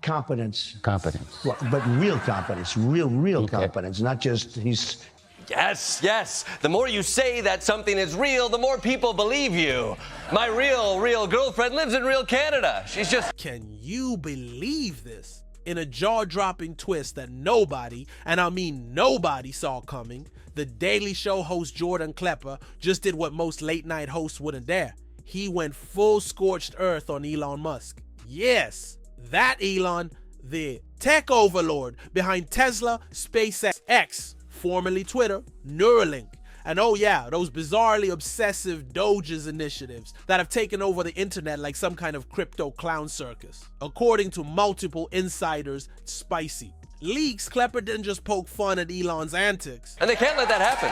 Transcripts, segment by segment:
competence. Competence. Well, but real competence, real competence, not just he's. Yes. The more you say that something is real, the more people believe you. My real girlfriend lives in real Canada. She's just... Can you believe this? In a jaw-dropping twist that nobody, and I mean nobody, saw coming, the Daily Show host Jordan Klepper just did what most late-night hosts wouldn't dare. He went full scorched earth on Elon Musk. Yes, that Elon, the tech overlord behind Tesla, SpaceX, X, formerly Twitter, Neuralink, and oh yeah, those bizarrely obsessive Doges initiatives that have taken over the internet like some kind of crypto clown circus. According to multiple insiders, spicy. Leaks, Klepper didn't just poke fun at Elon's antics. And they can't let that happen.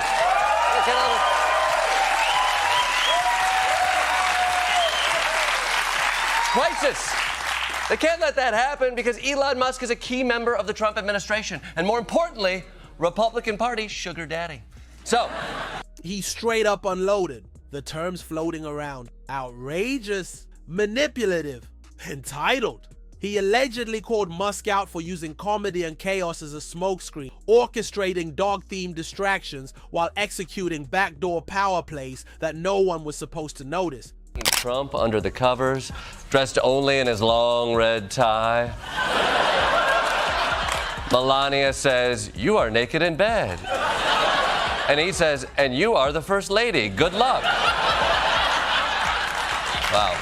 Crisis. They can't let that happen because Elon Musk is a key member of the Trump administration. And more importantly, Republican Party sugar daddy. So, he straight up unloaded. The terms floating around: outrageous, manipulative, entitled. He allegedly called Musk out for using comedy and chaos as a smokescreen, orchestrating dog-themed distractions while executing backdoor power plays that no one was supposed to notice. Trump under the covers, dressed only in his long red tie. Melania says, "You are naked in bed." And he says, "And you are the first lady. Good luck." Wow.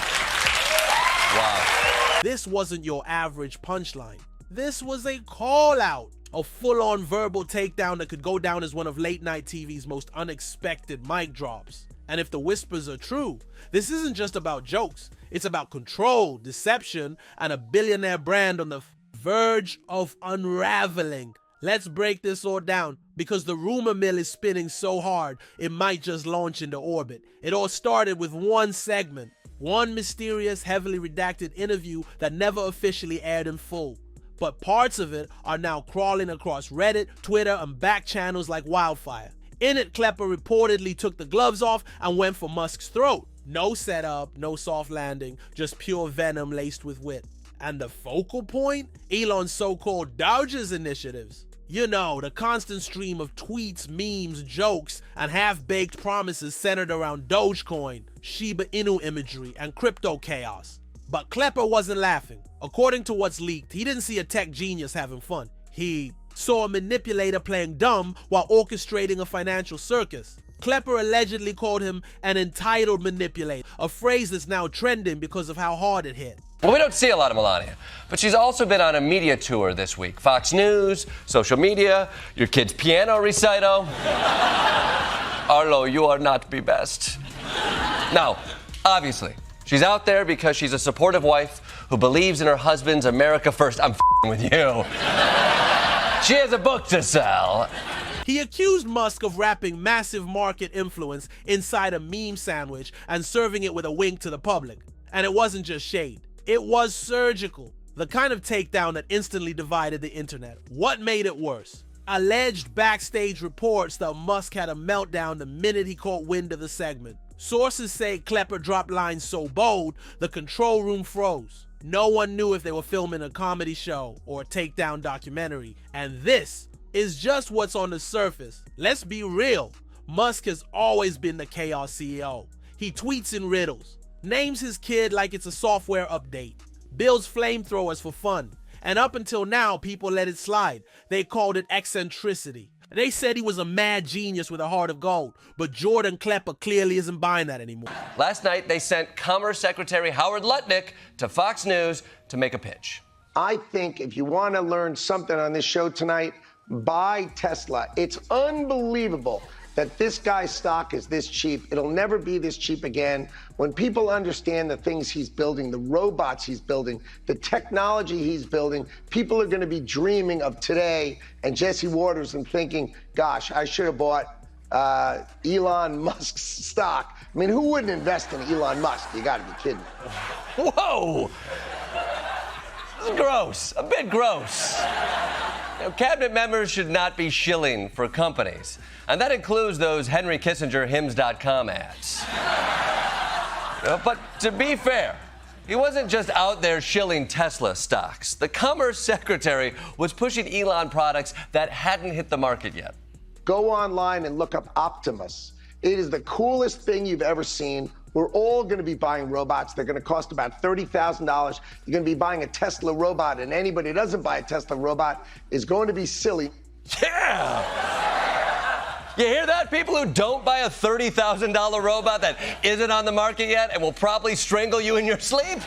This wasn't your average punchline. This was a call-out, a full-on verbal takedown that could go down as one of late-night TV's most unexpected mic drops. And if the whispers are true, this isn't just about jokes. It's about control, deception, and a billionaire brand on the verge of unraveling. Let's break this all down, because the rumor mill is spinning so hard, it might just launch into orbit. It all started with one segment, one mysterious, heavily redacted interview that never officially aired in full. But parts of it are now crawling across Reddit, Twitter, and back channels like wildfire. In it, Klepper reportedly took the gloves off and went for Musk's throat. No setup, no soft landing, just pure venom laced with wit. And the focal point? Elon's so-called Doges initiatives. You know, the constant stream of tweets, memes, jokes, and half-baked promises centered around Dogecoin, Shiba Inu imagery, and crypto chaos. But Klepper wasn't laughing. According to what's leaked, he didn't see a tech genius having fun. He saw a manipulator playing dumb while orchestrating a financial circus. Klepper allegedly called him an entitled manipulator, a phrase that's now trending because of how hard it hit. Well, we don't see a lot of Melania, but she's also been on a media tour this week. Fox News, social media, your kid's piano recital. Arlo, you are not be best. Now, obviously, she's out there because she's a supportive wife who believes in her husband's America first. I'm f***ing with you. She has a book to sell. He accused Musk of wrapping massive market influence inside a meme sandwich and serving it with a wink to the public. And it wasn't just shade. It was surgical. The kind of takedown that instantly divided the internet. What made it worse? Alleged backstage reports that Musk had a meltdown the minute he caught wind of the segment. Sources say Klepper dropped lines so bold, the control room froze. No one knew if they were filming a comedy show or a takedown documentary. And this is just what's on the surface. Let's be real. Musk has always been the chaos CEO. He tweets in riddles, names his kid like it's a software update, builds flamethrowers for fun, and up until now, people let it slide. They called it eccentricity. They said he was a mad genius with a heart of gold, but Jordan Klepper clearly isn't buying that anymore. Last night, they sent Commerce Secretary Howard Lutnick to Fox News to make a pitch. I think if you want to learn something on this show tonight, buy Tesla. It's unbelievable that this guy's stock is this cheap. It'll never be this cheap again. When people understand the things he's building, the robots he's building, the technology he's building, people are going to be dreaming of today and Jesse Waters and thinking, gosh, I should have bought Elon Musk's stock. I mean, who wouldn't invest in Elon Musk? You got to be kidding me. Whoa! This is gross, a bit gross. Now, cabinet members should not be shilling for companies. And that includes those Henry Kissinger Hims.com ads. But to be fair, He wasn't just out there shilling Tesla stocks. The Commerce Secretary was pushing Elon products that hadn't hit the market yet. Go online and look up Optimus. It is the coolest thing you've ever seen. We're all going to be buying robots. They're going to cost about $30,000. You're going to be buying a Tesla robot, and anybody who doesn't buy a Tesla robot is going to be silly. Yeah! You hear that? People who don't buy a $30,000 robot that isn't on the market yet and will probably strangle you in your sleep?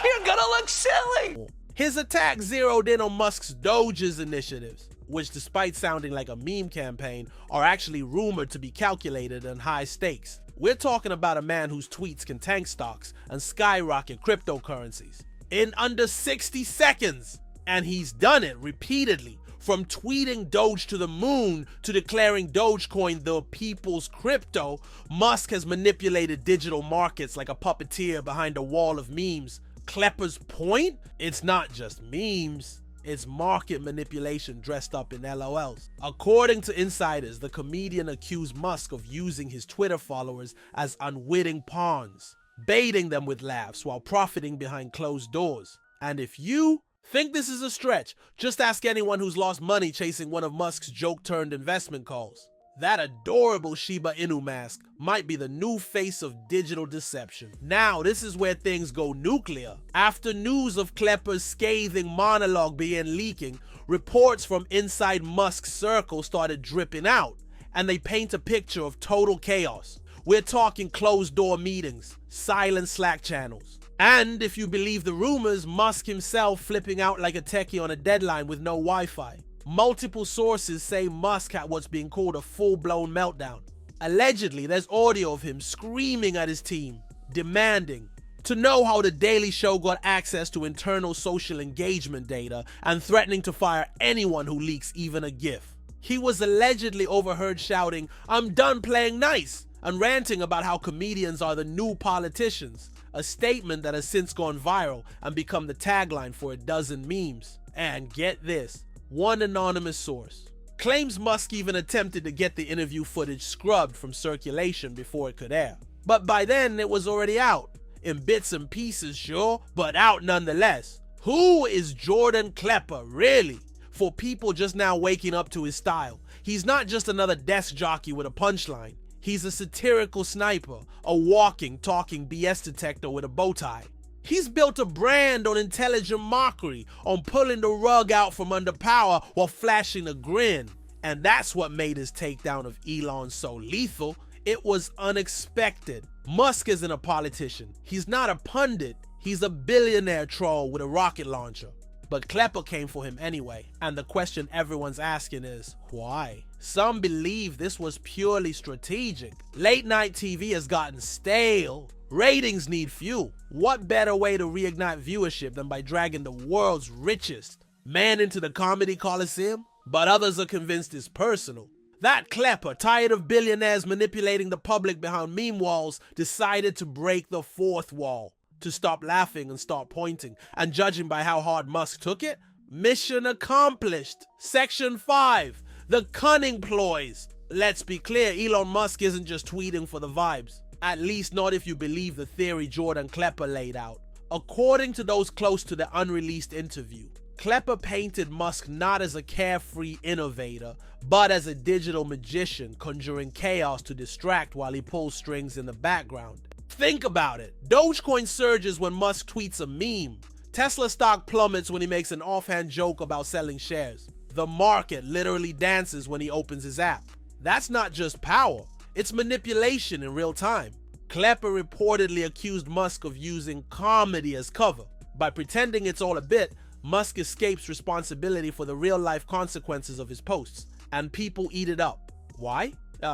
You're gonna look silly! His attack zeroed in on Musk's Doge's initiatives, which, despite sounding like a meme campaign, are actually rumored to be calculated and high stakes. We're talking about a man whose tweets can tank stocks and skyrocket cryptocurrencies in under 60 seconds. And he's done it repeatedly, from tweeting Doge to the moon to declaring Dogecoin the people's crypto. Musk has manipulated digital markets like a puppeteer behind a wall of memes. Klepper's point? It's not just memes. It's market manipulation dressed up in LOLs. According to insiders, the comedian accused Musk of using his Twitter followers as unwitting pawns, baiting them with laughs while profiting behind closed doors. And if you think this is a stretch, just ask anyone who's lost money chasing one of Musk's joke-turned investment calls. That adorable Shiba Inu mask might be the new face of digital deception. Now, this is where things go nuclear. After news of Klepper's scathing monologue began leaking, reports from inside Musk's circle started dripping out, and they paint a picture of total chaos. We're talking closed-door meetings, silent Slack channels, and if you believe the rumors, Musk himself flipping out like a techie on a deadline with no Wi-Fi. Multiple sources say Musk had what's being called a full-blown meltdown. Allegedly, there's audio of him screaming at his team, demanding to know how the Daily Show got access to internal social engagement data and threatening to fire anyone who leaks even a GIF. He was allegedly overheard shouting, "I'm done playing nice," and ranting about how comedians are the new politicians, a statement that has since gone viral and become the tagline for a dozen memes. And get this, one anonymous source claims Musk even attempted to get the interview footage scrubbed from circulation before it could air. But by then, it was already out. In bits and pieces, sure, but out nonetheless. Who is Jordan Klepper, really? For people just now waking up to his style, he's not just another desk jockey with a punchline. He's a satirical sniper, a walking, talking BS detector with a bow tie. He's built a brand on intelligent mockery, on pulling the rug out from under power while flashing a grin. And that's what made his takedown of Elon so lethal. It was unexpected. Musk isn't a politician. He's not a pundit. He's a billionaire troll with a rocket launcher. But Klepper came for him anyway, and the question everyone's asking is, why? Some believe this was purely strategic. Late night TV has gotten stale. Ratings need fuel. What better way to reignite viewership than by dragging the world's richest man into the comedy coliseum? But others are convinced it's personal. That Klepper, tired of billionaires manipulating the public behind meme walls, decided to break the fourth wall, to stop laughing and start pointing. And judging by how hard Musk took it, mission accomplished. Section 5, the cunning ploys. Let's be clear, Elon Musk isn't just tweeting for the vibes. At least not if you believe the theory Jordan Klepper laid out. According to those close to the unreleased interview, Klepper painted Musk not as a carefree innovator, but as a digital magician conjuring chaos to distract while he pulls strings in the background. Think about it. Dogecoin surges when Musk tweets a meme. Tesla stock plummets when he makes an offhand joke about selling shares. The market literally dances when he opens his app. That's not just power. It's manipulation in real time. Klepper reportedly accused Musk of using comedy as cover. By pretending it's all a bit, Musk escapes responsibility for the real-life consequences of his posts, and people eat it up. Why?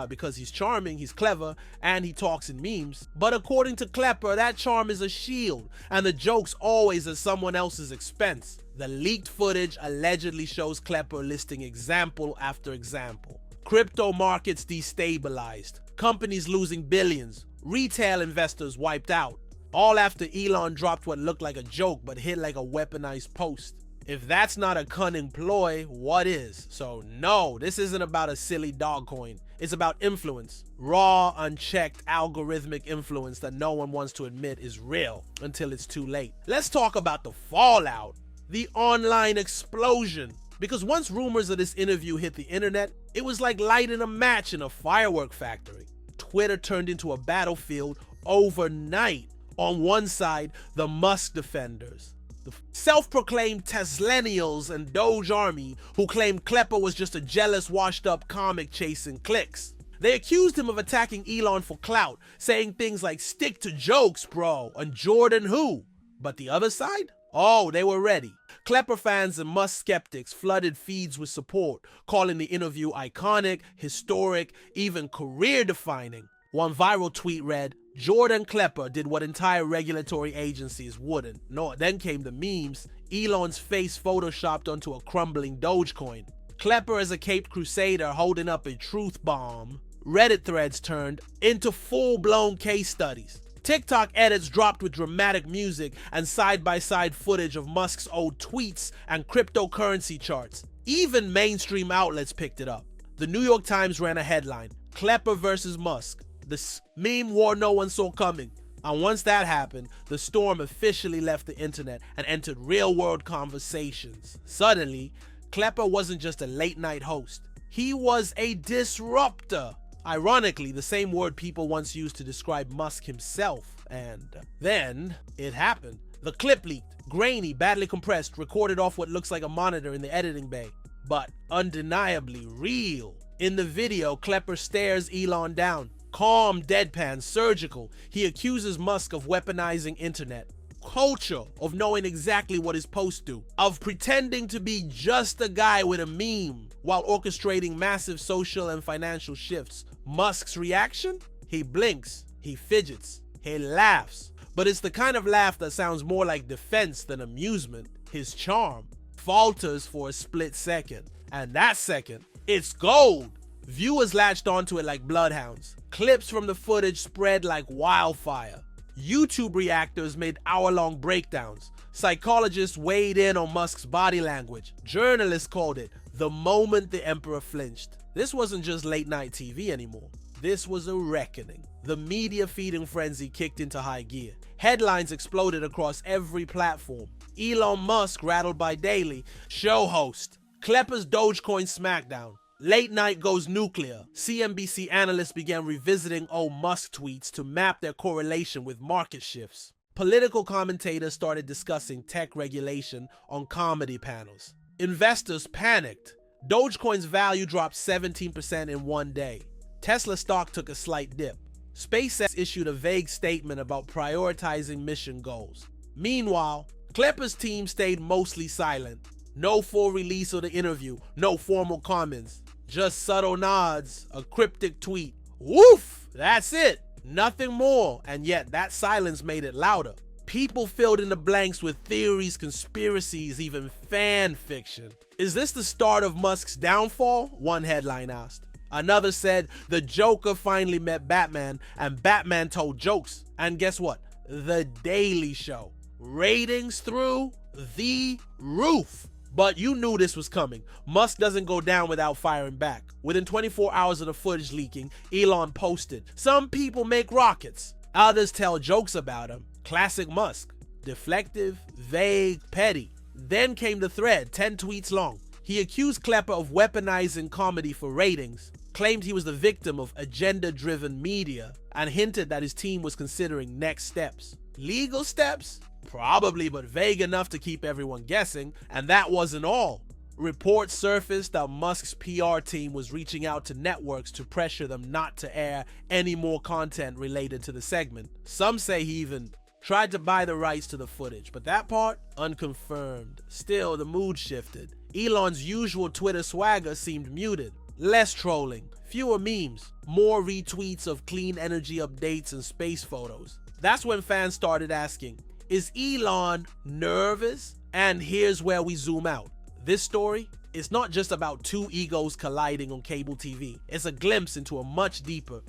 Because he's charming, he's clever, and he talks in memes. But according to Klepper, that charm is a shield, and the joke's always at someone else's expense. The leaked footage allegedly shows Klepper listing example after example. Crypto markets destabilized, companies losing billions, retail investors wiped out. All after Elon dropped what looked like a joke but hit like a weaponized post. If that's not a cunning ploy, what is? So no, this isn't about a silly dog coin. It's about influence. Raw, unchecked, algorithmic influence that no one wants to admit is real until it's too late. Let's talk about the fallout, the online explosion. Because once rumors of this interview hit the internet, it was like lighting a match in a firework factory. Twitter turned into a battlefield overnight. On one side, the Musk defenders, the self-proclaimed Teslenials and Doge Army who claimed Klepper was just a jealous, washed-up comic chasing clicks. They accused him of attacking Elon for clout, saying things like "stick to jokes, bro," and "Jordan who?" But the other side? Oh, they were ready. Klepper fans and Musk skeptics flooded feeds with support, calling the interview iconic, historic, even career-defining. One viral tweet read, "Jordan Klepper did what entire regulatory agencies wouldn't." No, then came the memes. Elon's face photoshopped onto a crumbling Dogecoin. Klepper as a caped crusader holding up a truth bomb. Reddit threads turned into full-blown case studies. TikTok edits dropped with dramatic music and side-by-side footage of Musk's old tweets and cryptocurrency charts. Even mainstream outlets picked it up. The New York Times ran a headline, "Klepper versus Musk. The meme war no one saw coming." And once that happened, the storm officially left the internet and entered real-world conversations. Suddenly, Klepper wasn't just a late-night host. He was a disruptor. Ironically, the same word people once used to describe Musk himself. And then it happened. The clip leaked, grainy, badly compressed, recorded off what looks like a monitor in the editing bay, but undeniably real. In the video, Klepper stares Elon down. Calm, deadpan, surgical. He accuses Musk of weaponizing internet culture, of knowing exactly what his posts do, of pretending to be just a guy with a meme while orchestrating massive social and financial shifts. Musk's reaction? He blinks, he fidgets, he laughs. But it's the kind of laugh that sounds more like defense than amusement. His charm falters for a split second. And that second, it's gold. Viewers latched onto it like bloodhounds. Clips from the footage spread like wildfire. YouTube reactors made hour-long breakdowns. Psychologists weighed in on Musk's body language. Journalists called it the moment the emperor flinched. This wasn't just late-night TV anymore. This was a reckoning. The media feeding frenzy kicked into high gear. Headlines exploded across every platform. Elon Musk rattled by daily. Show host. Klepper's Dogecoin smackdown. Late night goes nuclear. CNBC analysts began revisiting old Musk tweets to map their correlation with market shifts. Political commentators started discussing tech regulation on comedy panels. Investors panicked. Dogecoin's value dropped 17% in one day. Tesla stock took a slight dip. SpaceX issued a vague statement about prioritizing mission goals. Meanwhile, Klepper's team stayed mostly silent. No full release of the interview, no formal comments. Just subtle nods, a cryptic tweet. Woof! That's it. Nothing more. And yet that silence made it louder. People filled in the blanks with theories, conspiracies, even fan fiction. Is this the start of Musk's downfall? One headline asked. Another said the Joker finally met Batman and Batman told jokes. And guess what? The Daily Show. Ratings through the roof. But you knew this was coming. Musk doesn't go down without firing back. Within 24 hours of the footage leaking, Elon posted, "Some people make rockets. Others tell jokes about him." Classic Musk. Deflective, vague, petty. Then came the thread, 10 tweets long. He accused Klepper of weaponizing comedy for ratings, claimed he was the victim of agenda-driven media, and hinted that his team was considering next steps. Legal steps? Probably, but vague enough to keep everyone guessing. And that wasn't all. Reports surfaced that Musk's PR team was reaching out to networks to pressure them not to air any more content related to the segment. Some say he even tried to buy the rights to the footage, but that part, unconfirmed. Still, the mood shifted. Elon's usual Twitter swagger seemed muted. Less trolling, fewer memes, more retweets of clean energy updates and space photos. That's when fans started asking, is Elon nervous? And here's where we zoom out. This story is not just about two egos colliding on cable TV. It's a glimpse into a much deeper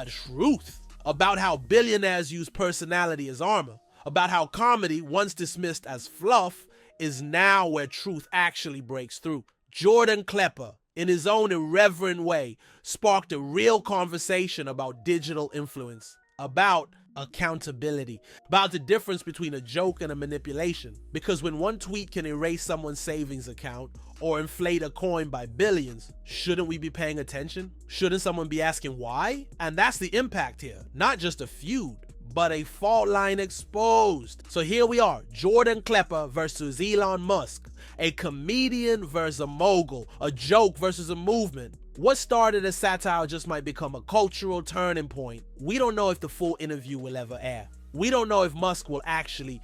truth about how billionaires use personality as armor, about how comedy, once dismissed as fluff, is now where truth actually breaks through. Jordan Klepper, in his own irreverent way, sparked a real conversation about digital influence, about accountability, about the difference between a joke and a manipulation. Because when one tweet can erase someone's savings account or inflate a coin by billions, shouldn't we be paying attention? Shouldn't someone be asking why? And that's the impact here, not just a feud, but a fault line exposed. So here we are, Jordan Klepper versus Elon Musk, a comedian versus a mogul, a joke versus a movement. What started as satire just might become a cultural turning point. We don't know if the full interview will ever air. We don't know if Musk will actually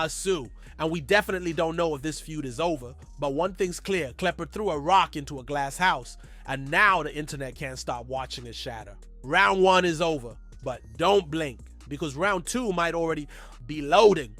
sue. And we definitely don't know if this feud is over. But one thing's clear, Klepper threw a rock into a glass house, and now the internet can't stop watching it shatter. Round 1 is over, but don't blink, because round 2 might already be loading.